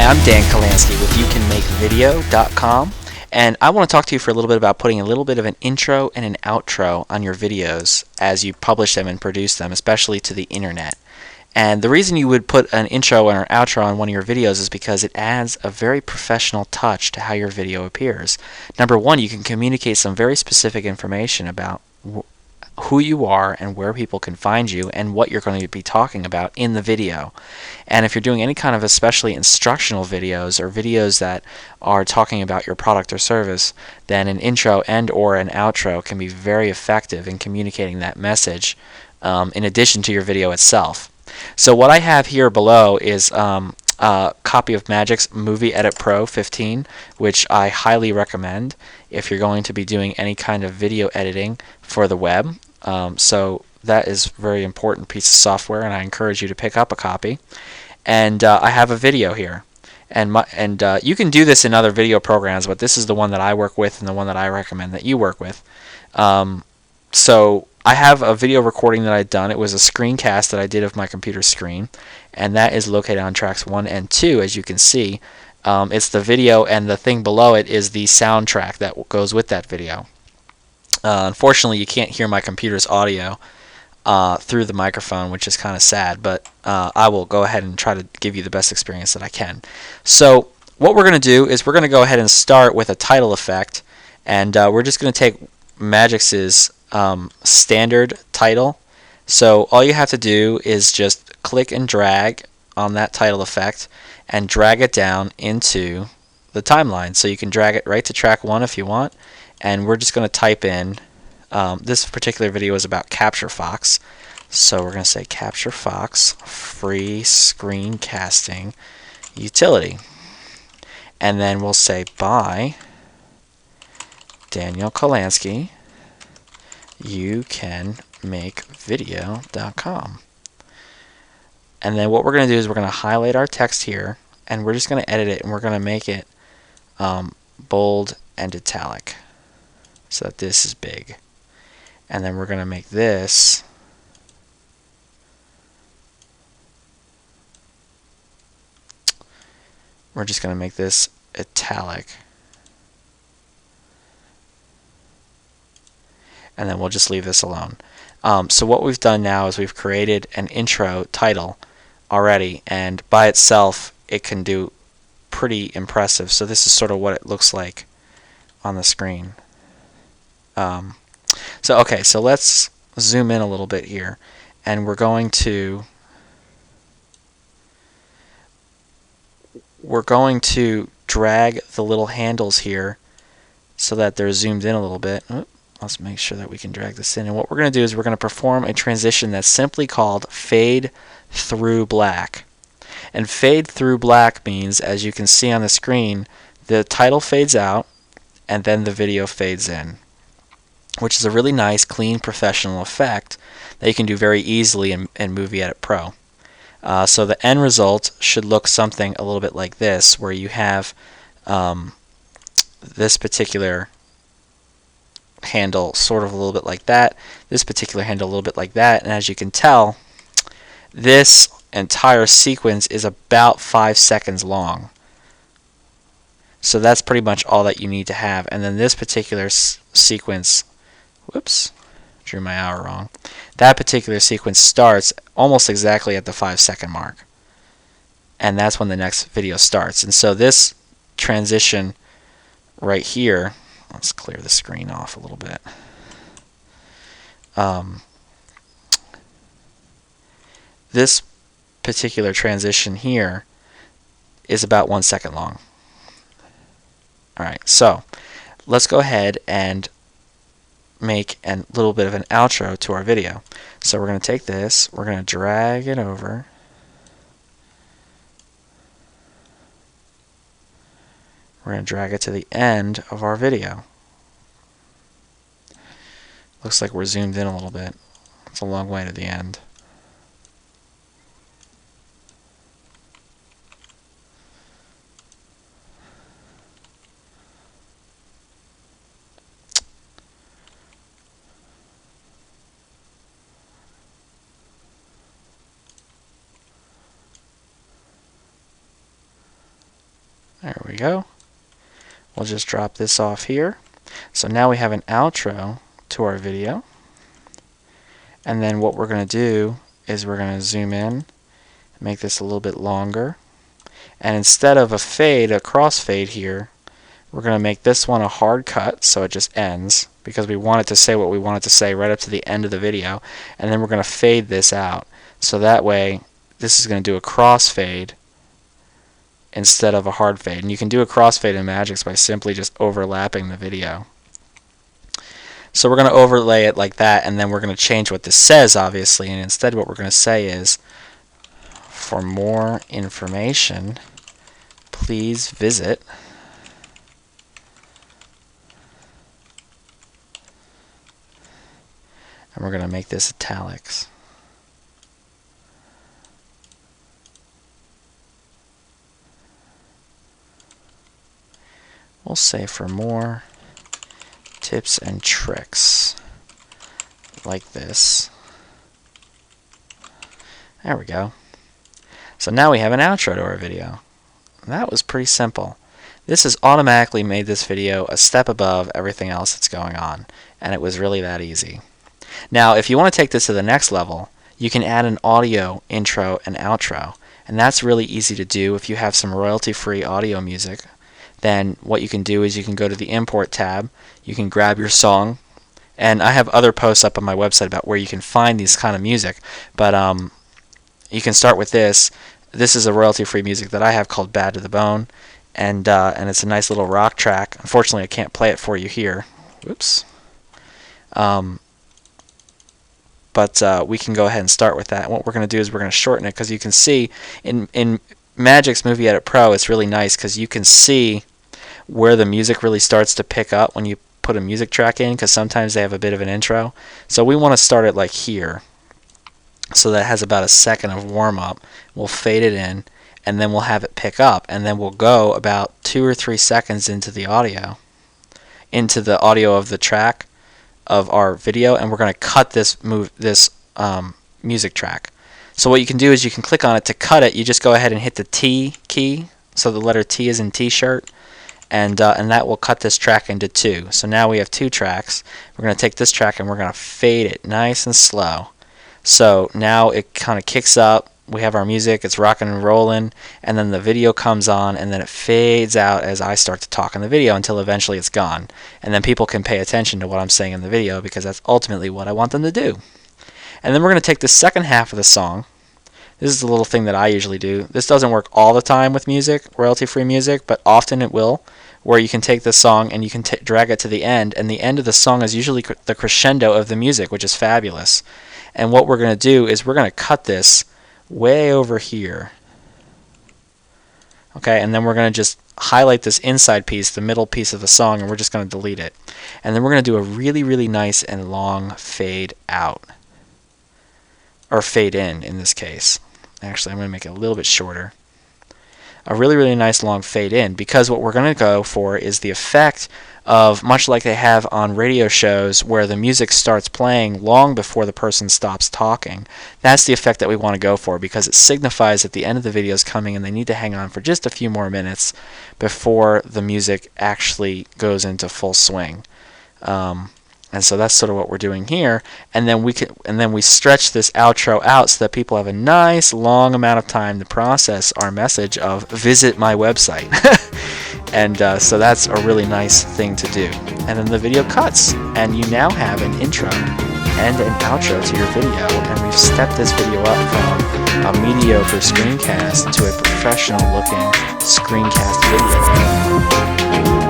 I'm Dan Kalansky with YouCanMakeVideo.com, and I want to talk to you for a little bit about putting a little bit of an intro and an outro on your videos as you publish them and produce them, especially to the internet. And the reason you would put an intro or an outro on one of your videos is because it adds a very professional touch to how your video appears. Number one, you can communicate some very specific information about who you are and where people can find you and what you're going to be talking about in the video. And if you're doing any kind of especially instructional videos or videos that are talking about your product or service, then an intro and or an outro can be very effective in communicating that message in addition to your video itself. So what I have here below is a copy of Magic's Movie Edit Pro 15, which I highly recommend if you're going to be doing any kind of video editing for the web. So that is a very important piece of software, and I encourage you to pick up a copy. And I have a video here. And you can do this in other video programs, but this is the one that I work with and the one that I recommend that you work with. So I have a video recording that I'd done. It was a screencast that I did of my computer screen, and that is located on tracks 1 and 2, as you can see. It's the video, and the thing below it is the soundtrack that goes with that video. Unfortunately, you can't hear my computer's audio through the microphone, which is kind of sad, but I will go ahead and try to give you the best experience that I can. So what we're going to do is we're going to go ahead and start with a title effect, and we're just going to take Magic's standard title. So all you have to do is just click and drag on that title effect and drag it down into the timeline. So you can drag it right to track 1 if you want, and we're just going to type in this particular video is about Capture Fox, so we're going to say Capture Fox free screencasting utility, and then we'll say by Daniel Kalansky, YouCanMakeVideo.com. And then what we're going to do is we're going to highlight our text here, and we're just going to edit it, and we're going to make it bold and italic so that this is big. And then we're going to make this italic. And then we'll just leave this alone. So what we've done now is we've created an intro title already, and by itself it can do pretty impressive. So this is sort of what it looks like on the screen. So let's zoom in a little bit here, and we're going to drag the little handles here so that they're zoomed in a little bit. Let's make sure that we can drag this in, and what we're going to do is we're going to perform a transition that's simply called fade through black. And fade through black means, as you can see on the screen, the title fades out and then the video fades in, which is a really nice, clean, professional effect that you can do very easily in Movie Edit Pro. So the end result should look something a little bit like this, where you have this particular handle sort of a little bit like that, this particular handle a little bit like that, and as you can tell, this entire sequence is about 5 seconds long. So that's pretty much all that you need to have. And then this particular sequence, whoops, drew my hour wrong. That particular sequence starts almost exactly at the 5-second mark. And that's when the next video starts. And so this transition right here, let's clear the screen off a little bit. This particular transition here is about 1 second long. Alright, so let's go ahead and make a little bit of an outro to our video. So we're going to take this, we're going to drag it over, we're going to drag it to the end of our video. Looks like we're zoomed in a little bit. It's a long way to the end. There we go. We'll just drop this off here. So now we have an outro to our video. And then what we're going to do is we're going to zoom in, make this a little bit longer. And instead of a fade, a crossfade here, we're going to make this one a hard cut so it just ends, because we want it to say what we want it to say right up to the end of the video. And then we're going to fade this out. So that way this is going to do a crossfade instead of a hard fade. And you can do a crossfade in Magix by simply just overlapping the video. So we're going to overlay it like that, and then we're going to change what this says, obviously. And instead what we're going to say is, for more information, please visit and we're going to make this italics. We'll say for more tips and tricks, like this. There we go. So now we have an outro to our video. That was pretty simple. This has automatically made this video a step above everything else that's going on, and it was really that easy. Now, if you want to take this to the next level, you can add an audio intro and outro, and that's really easy to do. If you have some royalty-free audio music, then what you can do is you can go to the Import tab, you can grab your song, and I have other posts up on my website about where you can find these kind of music, but you can start with this. This is a royalty-free music that I have called Bad to the Bone, and it's a nice little rock track. Unfortunately, I can't play it for you here. Oops. But we can go ahead and start with that. And what we're going to do is we're going to shorten it, because you can see in Magix Movie Edit Pro, it's really nice because you can see where the music really starts to pick up when you put a music track in, because sometimes they have a bit of an intro. So we want to start it like here. So that has about a second of warm-up. We'll fade it in, and then we'll have it pick up, and then we'll go about 2 or 3 seconds into the audio of the track of our video, and we're going to cut this music track. So what you can do is you can click on it to cut it. You just go ahead and hit the T key, so the letter T is in T-shirt, and that will cut this track into 2. So now we have 2 tracks. We're going to take this track and we're going to fade it nice and slow. So now it kind of kicks up. We have our music, it's rocking and rolling, and then the video comes on, and then it fades out as I start to talk in the video until eventually it's gone. And then people can pay attention to what I'm saying in the video, because that's ultimately what I want them to do. And then we're going to take the second half of the song. This is the little thing that I usually do. This doesn't work all the time with music, royalty-free music, but often it will, where you can take the song and you can drag it to the end, and the end of the song is usually the crescendo of the music, which is fabulous. And what we're going to do is we're going to cut this way over here. Okay, and then we're going to just highlight this inside piece, the middle piece of the song, and we're just going to delete it. And then we're going to do a really, really nice and long fade out. Or fade in this case. Actually, I'm going to make it a little bit shorter. A really, really nice long fade in, because what we're going to go for is the effect of, much like they have on radio shows where the music starts playing long before the person stops talking. That's the effect that we want to go for, because it signifies that the end of the video is coming and they need to hang on for just a few more minutes before the music actually goes into full swing. And so that's sort of what we're doing here, and then we stretch this outro out so that people have a nice long amount of time to process our message of visit my website. And so that's a really nice thing to do. And then the video cuts, and you now have an intro and an outro to your video, and we've stepped this video up from a mediocre screencast to a professional looking screencast video.